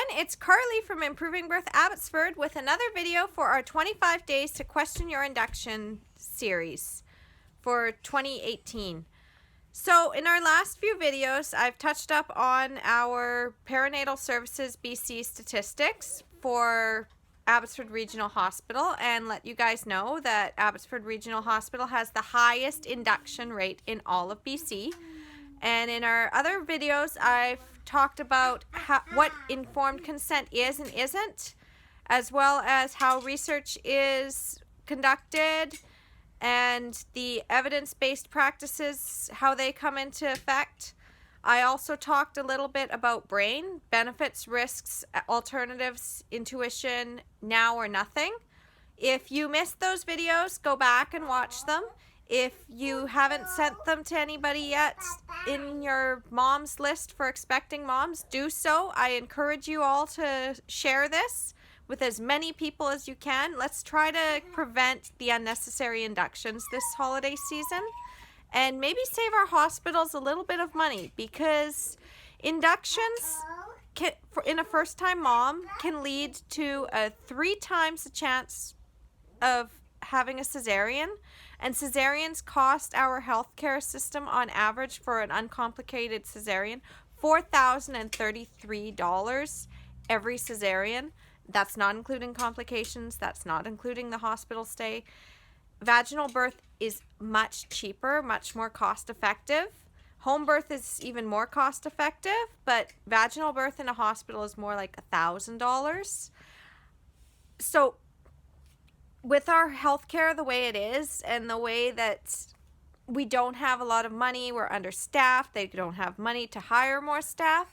it's Carly from Improving Birth Abbotsford with another video for our 25 Days to Question Your Induction series for 2018. So in our last few videos, I've touched up on our Perinatal Services BC statistics for Abbotsford Regional Hospital and let you guys know that Abbotsford Regional Hospital has the highest induction rate in all of BC. And in our other videos, I've talked about what informed consent is and isn't, as well as how research is conducted and the evidence-based practices, how they come into effect. I also talked a little bit about brain, benefits, risks, alternatives, intuition, now or nothing. If you missed those videos, go back and watch them. If you haven't sent them to anybody yet in your mom's list for expecting moms, do so. I encourage you all to share this with as many people as you can. Let's try to prevent the unnecessary inductions this holiday season and maybe save our hospitals a little bit of money, because inductions in a first-time mom can lead to 3 times the chance of having a cesarean, and cesareans cost our healthcare system on average for an uncomplicated cesarean $4,033 every cesarean. That's not including complications, that's not including the hospital stay. Vaginal birth is much cheaper, much more cost effective. Home birth is even more cost effective, but vaginal birth in a hospital is more like $1,000. So with our healthcare the way it is, and the way that we don't have a lot of money, we're understaffed, they don't have money to hire more staff,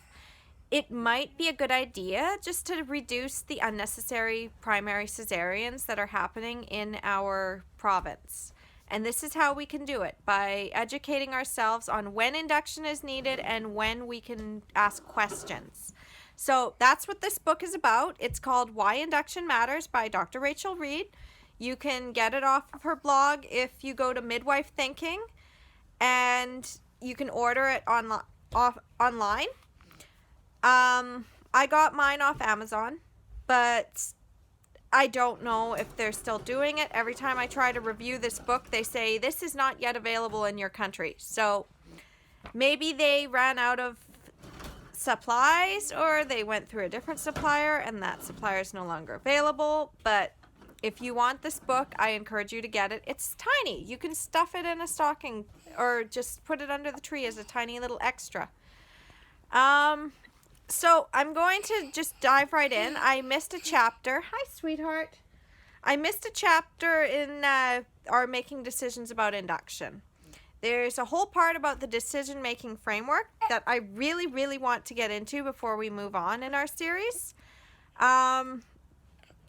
it might be a good idea just to reduce the unnecessary primary cesareans that are happening in our province. And this is how we can do it, by educating ourselves on when induction is needed and when we can ask questions. So that's what this book is about. It's called Why Induction Matters by Dr. Rachel Reed. You can get it off of her blog if you go to Midwife Thinking, and you can order it online. I got mine off Amazon, but I don't know if they're still doing it. Every time I try to review this book, they say this is not yet available in your country. So maybe they ran out of supplies, or they went through a different supplier and that supplier is no longer available. But if you want this book, I encourage you to get it. It's tiny. You can stuff it in a stocking or just put it under the tree as a tiny little extra. So I'm going to just dive right in. I missed a chapter. Hi, sweetheart. I missed a chapter in our making decisions about induction. There's a whole part about the decision-making framework that I really, really want to get into before we move on in our series.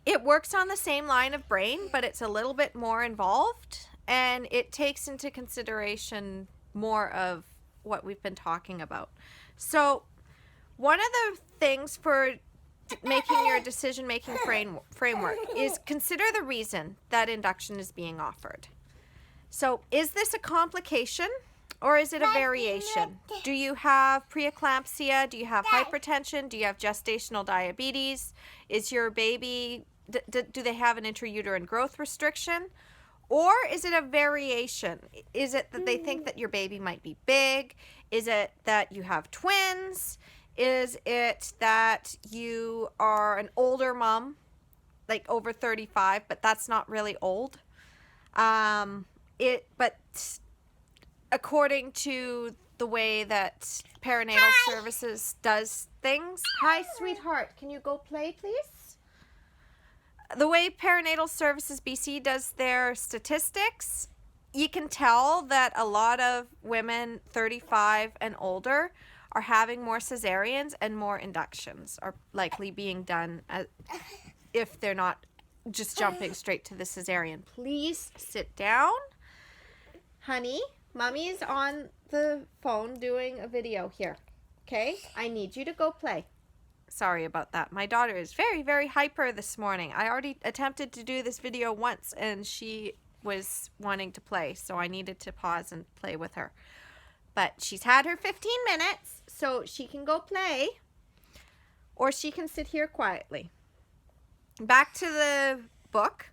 It works on the same line of brain, but it's a little bit more involved, and it takes into consideration more of what we've been talking about. So one of the things for making your decision-making framework is consider the reason that induction is being offered. So is this a complication, or is it a variation? Do you have preeclampsia? Do you have hypertension? Do you have gestational diabetes? Is your baby, do they have an intrauterine growth restriction? Or is it a variation? Is it that they think that your baby might be big? Is it that you have twins? Is it that you are an older mom, like over 35, but that's not really old? But according to the way that Perinatal Services does things. Hi, sweetheart. Can you go play, please? The way Perinatal Services BC does their statistics, you can tell that a lot of women 35 and older are having more cesareans, and more inductions are likely being done if they're not just jumping straight to the cesarean. Please sit down. Honey, Mommy's on the phone doing a video here. Okay? I need you to go play. Sorry about that. My daughter is very, very hyper this morning. I already attempted to do this video once, and she was wanting to play, so I needed to pause and play with her. But she's had her 15 minutes, so she can go play. or she can sit here quietly. Back to the book.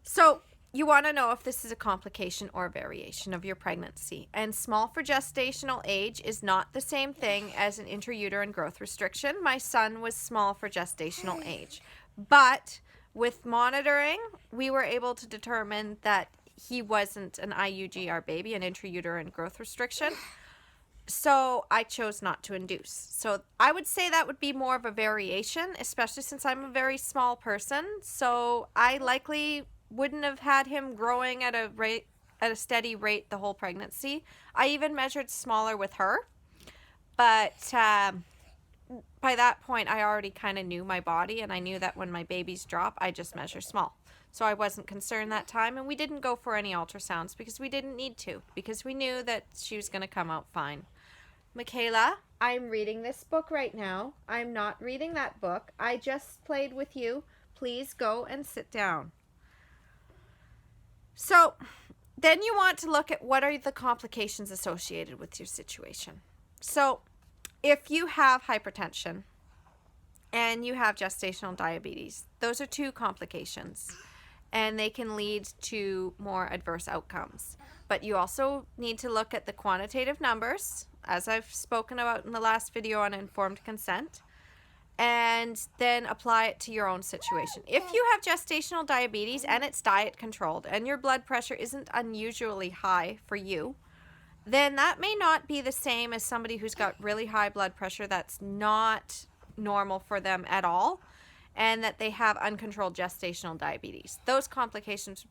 So you want to know if this is a complication or variation of your pregnancy. And small for gestational age is not the same thing as an intrauterine growth restriction. My son was small for gestational age. But with monitoring, we were able to determine that he wasn't an IUGR baby, an intrauterine growth restriction. So I chose not to induce. So I would say that would be more of a variation, especially since I'm a very small person. So I likely wouldn't have had him growing at a steady rate the whole pregnancy. I even measured smaller with her, but by that point I already kind of knew my body, and I knew that when my babies drop, I just measure small. So I wasn't concerned that time, and we didn't go for any ultrasounds because we didn't need to, because we knew that she was going to come out fine. Michaela, I'm reading this book right now. I'm not reading that book. I just played with you. Please go and sit down. So then you want to look at what are the complications associated with your situation. So if you have hypertension and you have gestational diabetes, those are two complications, and they can lead to more adverse outcomes. But you also need to look at the quantitative numbers, as I've spoken about in the last video on informed consent, and then apply it to your own situation. If you have gestational diabetes and it's diet controlled and your blood pressure isn't unusually high for you, then that may not be the same as somebody who's got really high blood pressure that's not normal for them at all, and that they have uncontrolled gestational diabetes. Those complications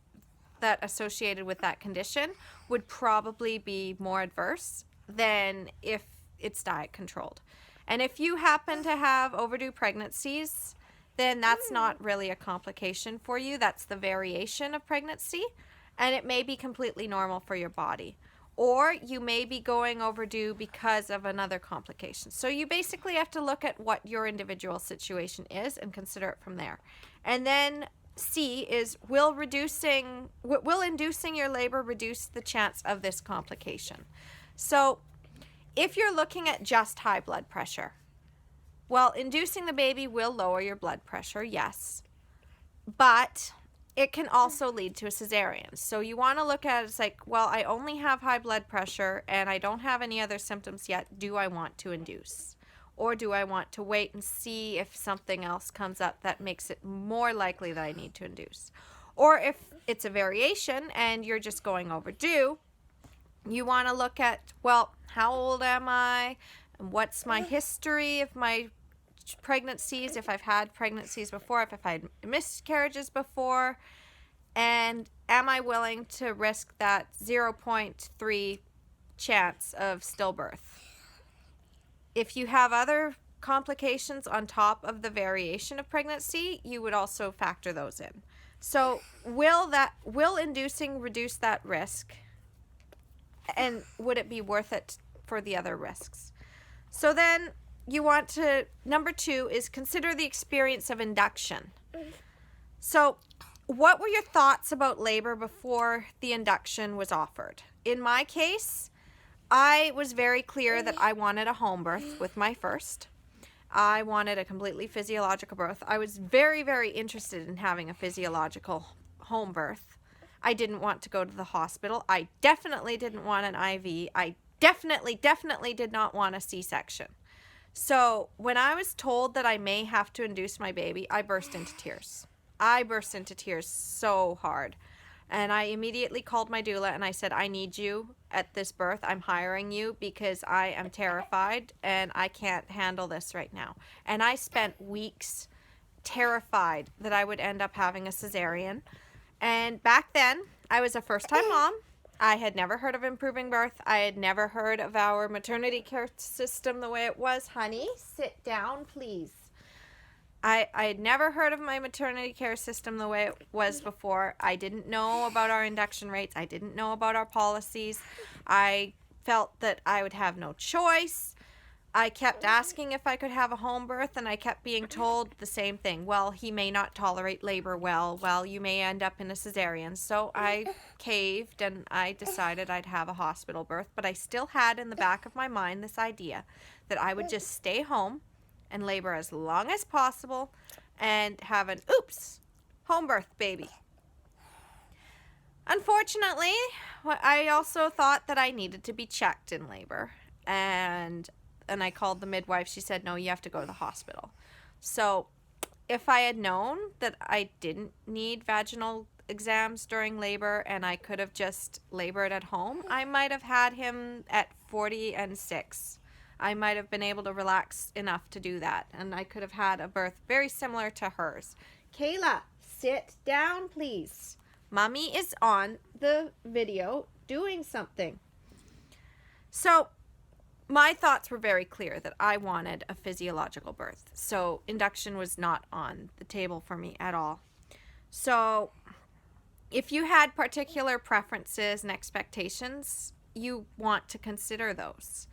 that associated with that condition would probably be more adverse than if it's diet controlled. And if you happen to have overdue pregnancies, then that's not really a complication for you. That's the variation of pregnancy, and it may be completely normal for your body. Or you may be going overdue because of another complication. So you basically have to look at what your individual situation is and consider it from there. And then C is, will inducing your labor reduce the chance of this complication? So if you're looking at just high blood pressure, well, inducing the baby will lower your blood pressure, yes, but it can also lead to a cesarean. So you want to look at it as like, well, I only have high blood pressure and I don't have any other symptoms yet. Do I want to induce? Or do I want to wait and see if something else comes up that makes it more likely that I need to induce? Or if it's a variation and you're just going overdue, you want to look at, well, how old am I? What's my history of my pregnancies, if I've had pregnancies before, if I've had miscarriages before, and am I willing to risk that 0.3 chance of stillbirth? If you have other complications on top of the variation of pregnancy, you would also factor those in. So will inducing reduce that risk? And would it be worth it for the other risks? So then you want to, number 2 is consider the experience of induction. So what were your thoughts about labor before the induction was offered? In my case, I was very clear that I wanted a home birth with my first. I wanted a completely physiological birth. I was very, very interested in having a physiological home birth. I didn't want to go to the hospital. I definitely didn't want an IV. I definitely did not want a C-section. So when I was told that I may have to induce my baby, I burst into tears. I burst into tears so hard. And I immediately called my doula and I said, I need you at this birth. I'm hiring you because I am terrified and I can't handle this right now. And I spent weeks terrified that I would end up having a cesarean. And back then, I was a first-time mom. I had never heard of Improving Birth. I had never heard of our maternity care system the way it was. Honey, sit down, please. I had never heard of my maternity care system the way it was before. I didn't know about our induction rates. I didn't know about our policies. I felt that I would have no choice. I kept asking if I could have a home birth, and I kept being told the same thing. Well, he may not tolerate labor well. Well, you may end up in a cesarean. So I caved, and I decided I'd have a hospital birth. But I still had in the back of my mind this idea that I would just stay home and labor as long as possible and have an home birth baby. Unfortunately, I also thought that I needed to be checked in labor, and I called the midwife. She said, no, you have to go to the hospital. So if I had known that I didn't need vaginal exams during labor and I could have just labored at home, I might have had him at 40 and 6. I might have been able to relax enough to do that, and I could have had a birth very similar to hers. Kayla, sit down, please. Mommy is on the video doing something. So my thoughts were very clear that I wanted a physiological birth. So induction was not on the table for me at all. So if you had particular preferences and expectations, you want to consider those.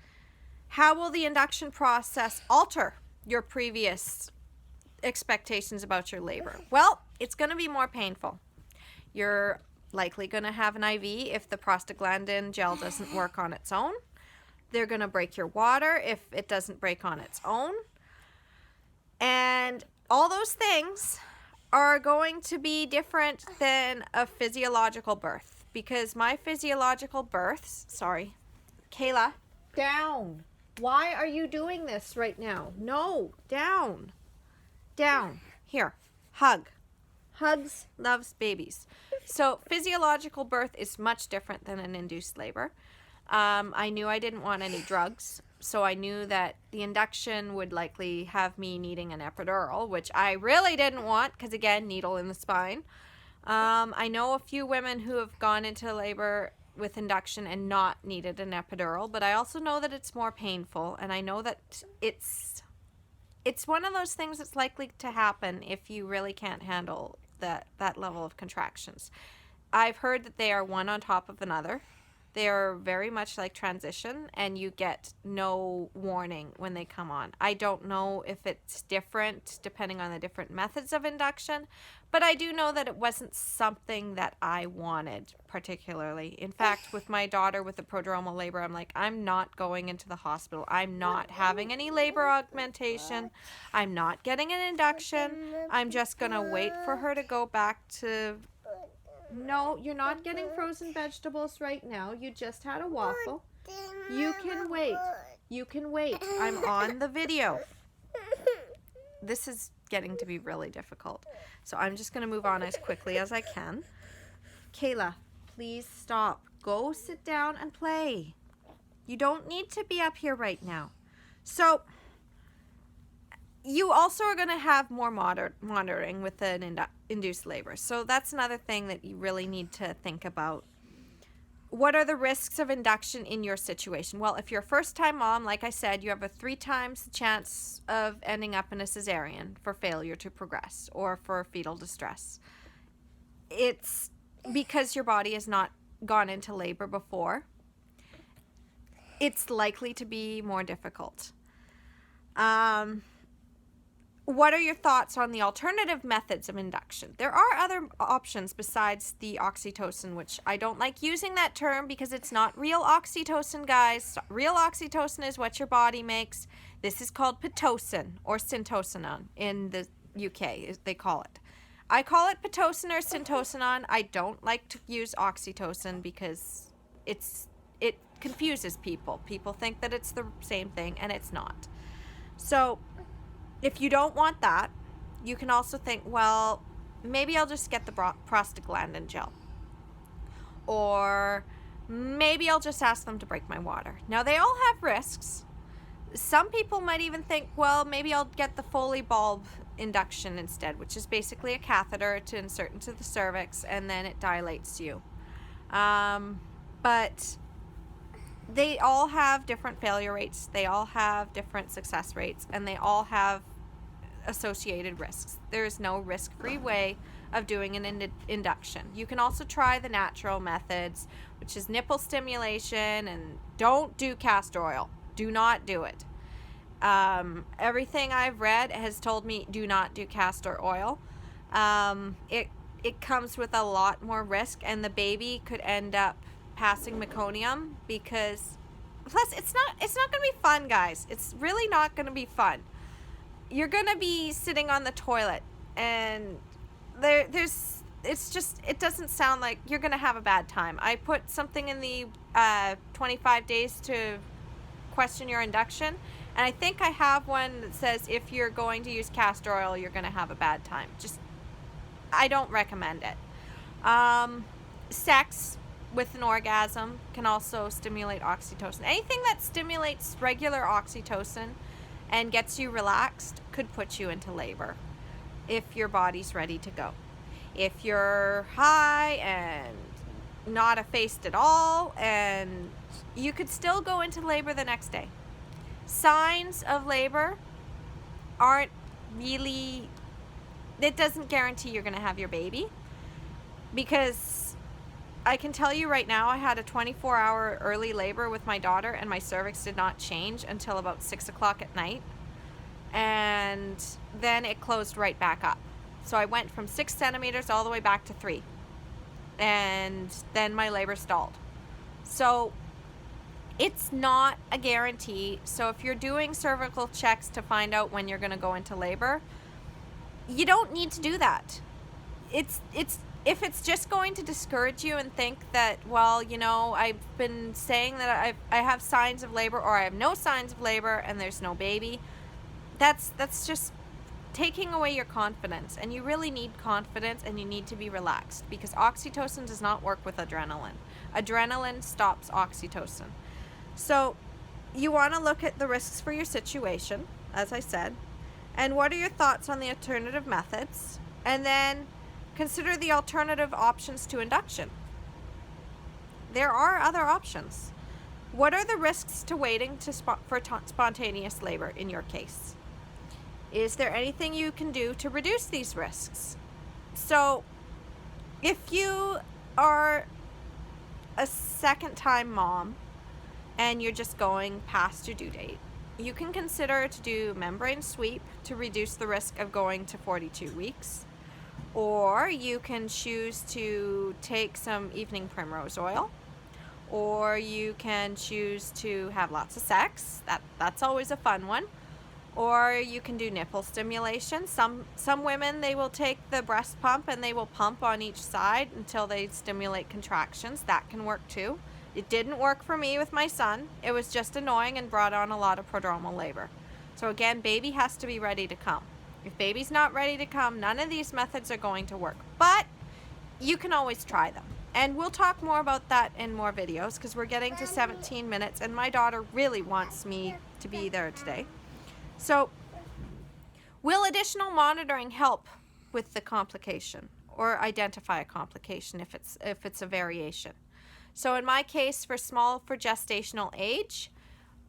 How will the induction process alter your previous expectations about your labor? Well, it's going to be more painful. You're likely going to have an IV if the prostaglandin gel doesn't work on its own. They're going to break your water if it doesn't break on its own. And all those things are going to be different than a physiological birth, because my physiological births, Kayla, down. Why are you doing this right now? No, down. Down. Here, hug. Hugs loves babies. So physiological birth is much different than an induced labor. I knew I didn't want any drugs, so I knew that the induction would likely have me needing an epidural, which I really didn't want because, again, needle in the spine. I know a few women who have gone into labor with induction and not needed an epidural, but I also know that it's more painful, and I know that it's one of those things that's likely to happen if you really can't handle that level of contractions. I've heard that they are one on top of another. They are very much like transition, and you get no warning when they come on. I don't know if it's different depending on the different methods of induction, but I do know that it wasn't something that I wanted particularly. In fact, with my daughter with the prodromal labor, I'm like, I'm not going into the hospital. I'm not having any labor augmentation. I'm not getting an induction. I'm just going to wait for her to go back to... No, you're not getting frozen vegetables right now. You just had a waffle. You can wait. You can wait. I'm on the video. This is getting to be really difficult. So I'm just going to move on as quickly as I can. Kayla, please stop. Go sit down and play. You don't need to be up here right now. So you also are going to have more monitoring with an induced labor. So that's another thing that you really need to think about. What are the risks of induction in your situation? Well, if you're a first-time mom, like I said, you have a 3 times the chance of ending up in a cesarean for failure to progress or for fetal distress. It's because your body has not gone into labor before. It's likely to be more difficult. What are your thoughts on the alternative methods of induction? There are other options besides the oxytocin, which I don't like using that term because it's not real oxytocin, guys. Real oxytocin is what your body makes. This is called Pitocin or Syntocinon in the UK, they call it. I call it Pitocin or Syntocinon. I don't like to use oxytocin because it confuses people. People think that it's the same thing, and it's not. So if you don't want that, you can also think, well, maybe I'll just get the prostaglandin gel. Or maybe I'll just ask them to break my water. Now, they all have risks. Some people might even think, well, maybe I'll get the Foley bulb induction instead, which is basically a catheter to insert into the cervix, and then it dilates you. But they all have different failure rates. They all have different success rates, and they all have associated risks. There is no risk-free way of doing an induction. You can also try the natural methods, which is nipple stimulation, and don't do castor oil. Do not do it. Everything I've read has told me do not do castor oil. It comes with a lot more risk, and the baby could end up passing meconium because, plus, it's not going to be fun, guys. It's really not going to be fun. you're going to be sitting on the toilet, and it doesn't sound like you're going to have a bad time. I put something in the 25 days to question your induction, and I think I have one that says if you're going to use castor oil, you're going to have a bad time. I don't recommend it. Sex with an orgasm can also stimulate oxytocin. Anything that stimulates regular oxytocin and gets you relaxed could put you into labor if your body's ready to go. If you're high and not effaced at all, and you could still go into labor the next day. Signs of labor aren't really, it doesn't guarantee you're going to have your baby, because I can tell you right now, I had a 24-hour early labor with my daughter, and my cervix did not change until about 6 o'clock at night, and then it closed right back up. So I went from 6 centimeters all the way back to 3, and then my labor stalled. So it's not a guarantee. So if you're doing cervical checks to find out when you're going to go into labor, you don't need to do that. If it's just going to discourage you and think that, well, you know, I've been saying that I have signs of labor, or I have no signs of labor and there's no baby, that's just taking away your confidence. And you really need confidence, and you need to be relaxed, because oxytocin does not work with adrenaline. Adrenaline stops oxytocin. So you want to look at the risks for your situation, as I said, and what are your thoughts on the alternative methods, and then consider the alternative options to induction. There are other options. What are the risks to waiting for spontaneous labor in your case? Is there anything you can do to reduce these risks? So if you are a second-time mom and you're just going past your due date, you can consider to do membrane sweep to reduce the risk of going to 42 weeks. Or you can choose to take some evening primrose oil. Or you can choose to have lots of sex. That's always a fun one. Or you can do nipple stimulation. Some women, they will take the breast pump and they will pump on each side until they stimulate contractions. That can work too. It didn't work for me with my son. It was just annoying and brought on a lot of prodromal labor. So again, baby has to be ready to come. If baby's not ready to come, none of these methods are going to work. But you can always try them. And we'll talk more about that in more videos, because we're getting to 17 minutes and my daughter really wants me to be there today. So will additional monitoring help with the complication, or identify a complication if it's a variation? So in my case, for gestational age,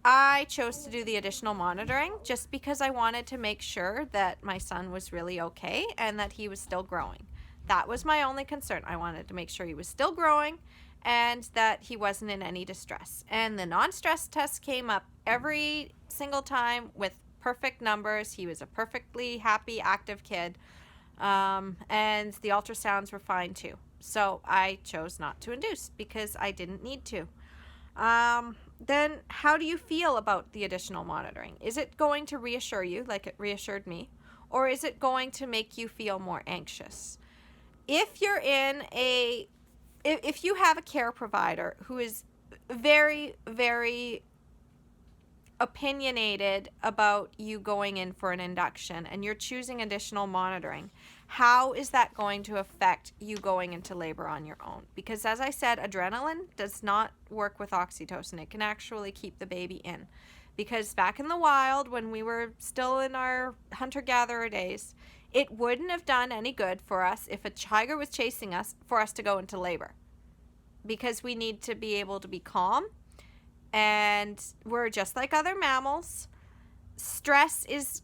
I chose to do the additional monitoring just because I wanted to make sure that my son was really okay and that he was still growing. That was my only concern. I wanted to make sure he was still growing and that he wasn't in any distress. And the non-stress test came up every single time with perfect numbers. He was a perfectly happy, active kid. And the ultrasounds were fine too. So I chose not to induce because I didn't need to. Then how do you feel about the additional monitoring? Is it going to reassure you like it reassured me? Or is it going to make you feel more anxious? If you have a care provider who is very, very opinionated about you going in for an induction and you're choosing additional monitoring, how is that going to affect you going into labor on your own? Because as I said, adrenaline does not work with oxytocin. It can actually keep the baby in. Because back in the wild, when we were still in our hunter-gatherer days, it wouldn't have done any good for us if a tiger was chasing us for us to go into labor. Because we need to be able to be calm, and we're just like other mammals. Stress is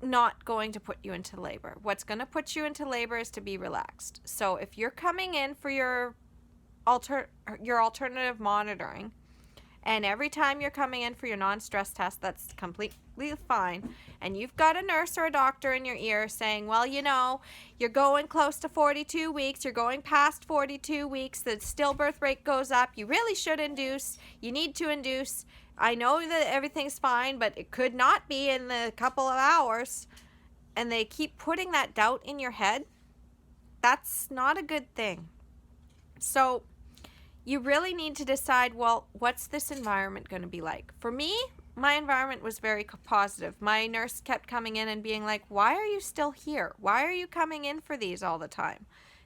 not going to put you into labor. What's going to put you into labor is to be relaxed. So if you're coming in for your alternative monitoring, and every time you're coming in for your non-stress test, that's completely fine, and you've got a nurse or a doctor in your ear saying, well, you know, you're going close to 42 weeks, you're going past 42 weeks, the stillbirth rate goes up, you really should induce, you need to induce, I know that everything's fine, but it could not be in the couple of hours. and they keep putting that doubt in your head, that's not a good thing. So you really need to decide, well, what's this environment going to be like? For me, my environment was very positive. My nurse kept coming in and being like, why are you still here? Why are you coming in for these all the time?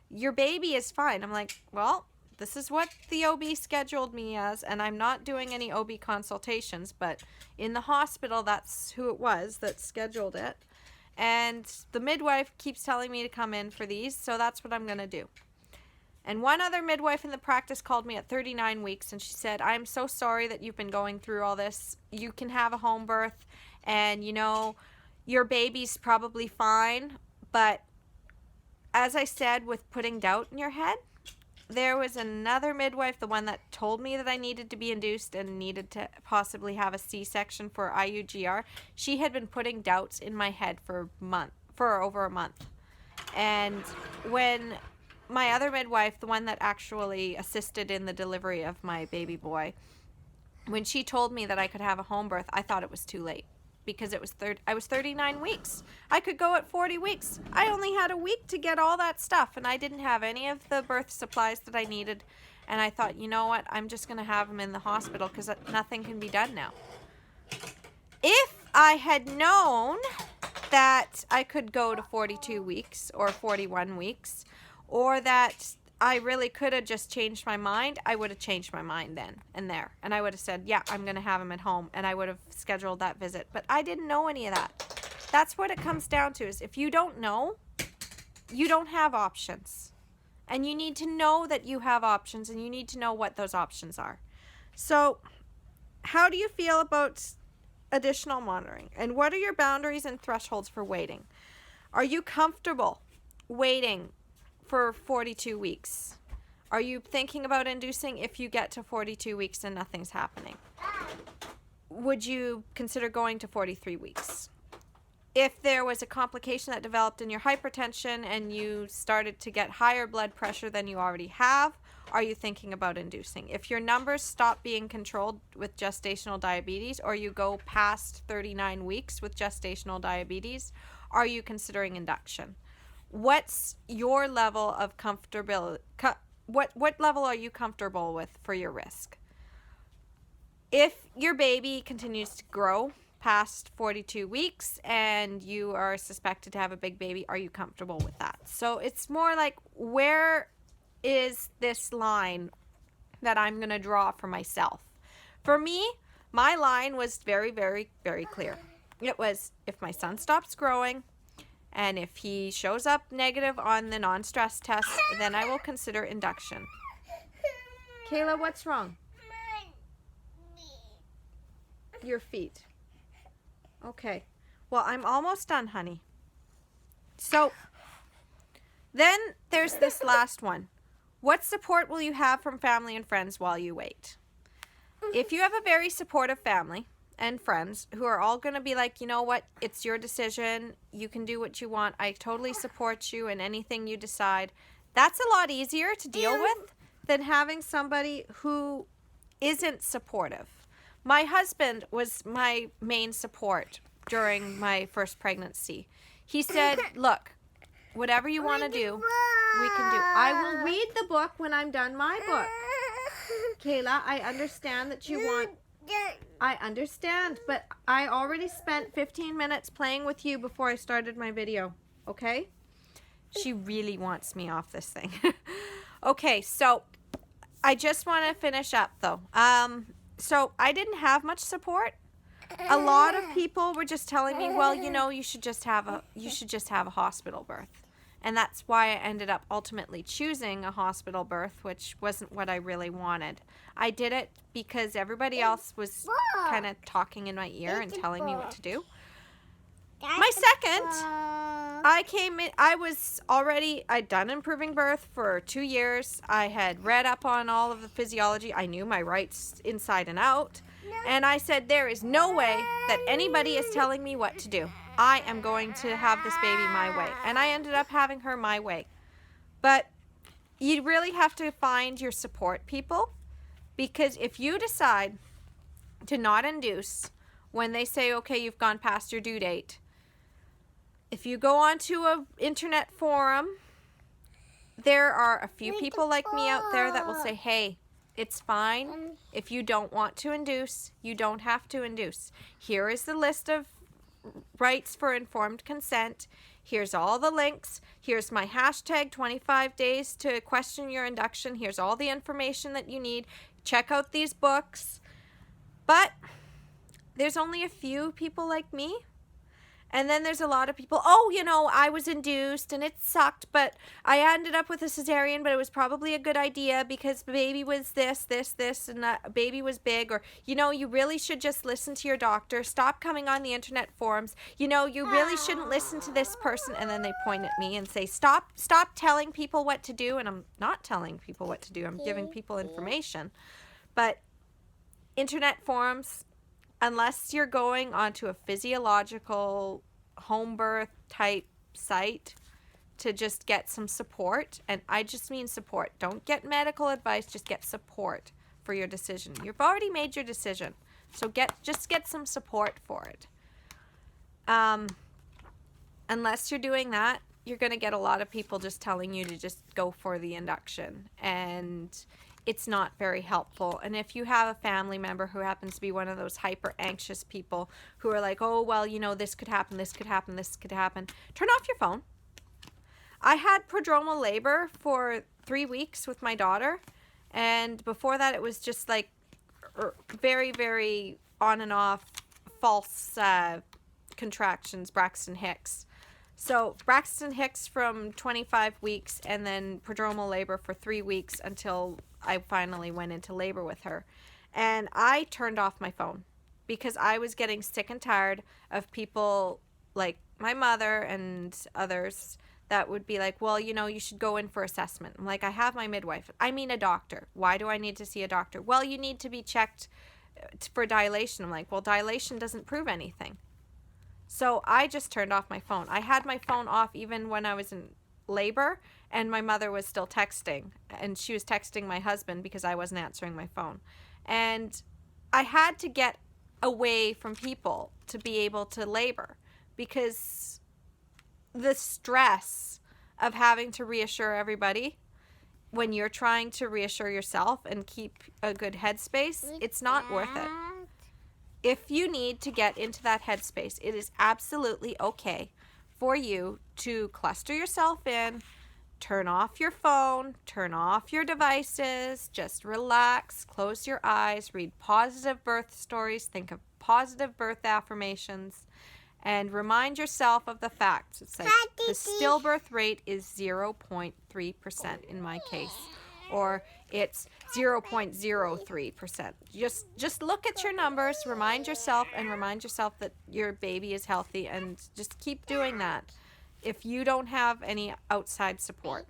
Your baby is fine. I'm like, well, this is what the OB scheduled me as, and I'm not doing any OB consultations, but in the hospital, that's who it was that scheduled it. And the midwife keeps telling me to come in for these, so that's what I'm going to do. And one other midwife in the practice called me at 39 weeks, and she said, I'm so sorry that you've been going through all this. You can have a home birth, and, you know, your baby's probably fine. But as I said, with putting doubt in your head, there was another midwife, the one that told me that I needed to be induced and needed to possibly have a C-section for IUGR. She had been putting doubts in my head for over a month. And when my other midwife, the one that actually assisted in the delivery of my baby boy, when she told me that I could have a home birth, I thought it was too late, because I was 39 weeks. I could go at 40 weeks. I only had a week to get all that stuff, and I didn't have any of the birth supplies that I needed. And I thought, you know what, I'm just going to have him in the hospital because nothing can be done now. If I had known that I could go to 42 weeks or 41 weeks, or that I really could have just changed my mind, I would have changed my mind then and there. And I would have said, yeah, I'm going to have him at home. And I would have scheduled that visit. But I didn't know any of that. That's what it comes down to, is if you don't know, you don't have options. And you need to know that you have options, and you need to know what those options are. So how do you feel about additional monitoring? And what are your boundaries and thresholds for waiting? Are you comfortable waiting for 42 weeks? Are you thinking about inducing if you get to 42 weeks and nothing's happening? Would you consider going to 43 weeks? If there was a complication that developed in your hypertension and you started to get higher blood pressure than you already have, are you thinking about inducing? If your numbers stop being controlled with gestational diabetes, or you go past 39 weeks with gestational diabetes, are you considering induction? What's your level of comfortability? What level are you comfortable with for your risk? If your baby continues to grow past 42 weeks and you are suspected to have a big baby, are you comfortable with that? So it's more like, where is this line that I'm going to draw for myself? For me, my line was very, very, very clear. It was, if my son stops growing, and if he shows up negative on the non-stress test, then I will consider induction. Kayla, what's wrong? Your feet. Okay. Well, I'm almost done, honey. So then there's this last one. What support will you have from family and friends while you wait? If you have a very supportive family and friends who are all going to be like, you know what, it's your decision, you can do what you want, I totally support you in anything you decide, that's a lot easier to deal with than having somebody who isn't supportive. My husband was my main support during my first pregnancy. He said, look, whatever you want to do, we can do. I will read the book when I'm done my book. Kayla, I understand that you want... I understand, but I already spent 15 minutes playing with you before I started my video, okay? She really wants me off this thing. Okay, so I just want to finish up, though. So I didn't have much support. A lot of people were just telling me, well, you know, you should just have a hospital birth. And that's why I ended up ultimately choosing a hospital birth, which wasn't what I really wanted. I did it because everybody else was kind of talking in my ear and telling me what to do. My second, I'd done Improving Birth for 2 years. I had read up on all of the physiology. I knew my rights inside and out. And I said, there is no way that anybody is telling me what to do. I am going to have this baby my way. And I ended up having her my way. But you really have to find your support people, because if you decide to not induce when they say, okay, you've gone past your due date, If you go onto an internet forum, there are a few people like me out there that will say, hey, it's fine. If you don't want to induce, you don't have to induce. Here is the list of rights for informed consent. Here's all the links. Here's my hashtag 25 days to question your induction. Here's all the information that you need. Check out these books. But there's only a few people like me. And then there's a lot of people, I was induced and it sucked, but I ended up with a cesarean, but it was probably a good idea because the baby was this, and the baby was big. Or, you really should just listen to your doctor. Stop coming on the internet forums. You really shouldn't listen to this person. And then they point at me and say, stop telling people what to do. And I'm not telling people what to do. I'm giving people information. But internet forums, unless you're going onto a physiological home birth type site to just get some support, and I just mean support. Don't get medical advice, just get support for your decision. You've already made your decision, so just get some support for it. Unless you're doing that, you're going to get a lot of people just telling you to just go for the induction, and it's not very helpful. And if you have a family member who happens to be one of those hyper anxious people who are like, oh, well, this could happen, this could happen, this could happen, turn off your phone. I had prodromal labor for 3 weeks with my daughter. And before that, it was just like very, very on and off false contractions, Braxton Hicks. So Braxton Hicks from 25 weeks and then prodromal labor for 3 weeks until I finally went into labor with her. And I turned off my phone because I was getting sick and tired of people like my mother and others that would be like, well, you should go in for assessment. I'm like, I have my midwife. I mean a doctor. Why do I need to see a doctor? Well, you need to be checked for dilation. I'm like, well, dilation doesn't prove anything. So I just turned off my phone. I had my phone off even when I was in labor, and my mother was still texting. And she was texting my husband because I wasn't answering my phone. And I had to get away from people to be able to labor because the stress of having to reassure everybody when you're trying to reassure yourself and keep a good headspace, it's not worth it. If you need to get into that headspace, it is absolutely okay for you to cluster yourself in, turn off your phone, turn off your devices, just relax, close your eyes, read positive birth stories, think of positive birth affirmations, and remind yourself of the facts. It's like the stillbirth rate is 0.3% in my case, or it's 0.03%. Just look at your numbers, remind yourself that your baby is healthy, and just keep doing that if you don't have any outside support.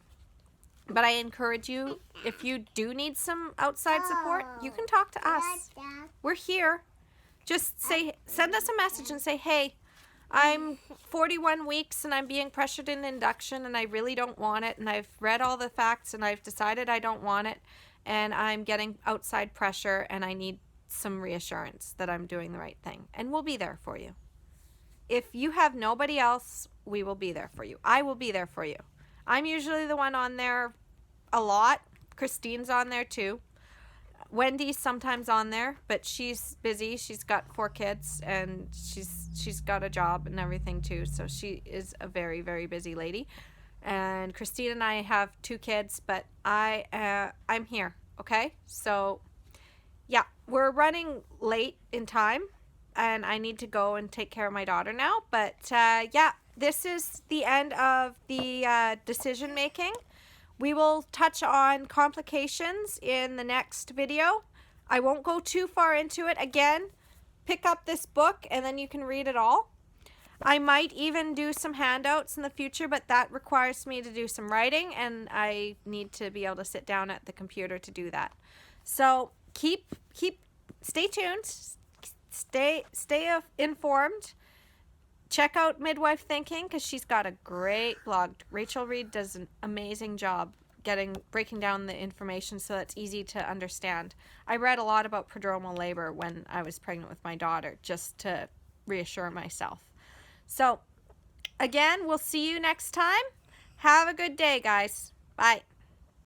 But I encourage you, if you do need some outside support, you can talk to us. We're here. Just send us a message and say, hey, I'm 41 weeks and I'm being pressured in induction and I really don't want it, and I've read all the facts and I've decided I don't want it, and I'm getting outside pressure and I need some reassurance that I'm doing the right thing. And we'll be there for you. If you have nobody else, we will be there for you. I will be there for you. I'm usually the one on there a lot. Christine's on there too. Wendy's sometimes on there, but she's busy. She's got 4 kids and she's got a job and everything too. So she is a very, very busy lady. And Christine and I have 2 kids, but I'm here. Okay. So yeah, we're running late in time and I need to go and take care of my daughter now. But yeah, this is the end of the decision making. We will touch on complications in the next video. I won't go too far into it. Again, pick up this book and then you can read it all. I might even do some handouts in the future, but that requires me to do some writing and I need to be able to sit down at the computer to do that. So stay tuned, stay informed. Check out Midwife Thinking because she's got a great blog. Rachel Reed does an amazing job breaking down the information so that's easy to understand. I read a lot about prodromal labor when I was pregnant with my daughter just to reassure myself. So Again, we'll see you next time. Have a good day, guys. Bye.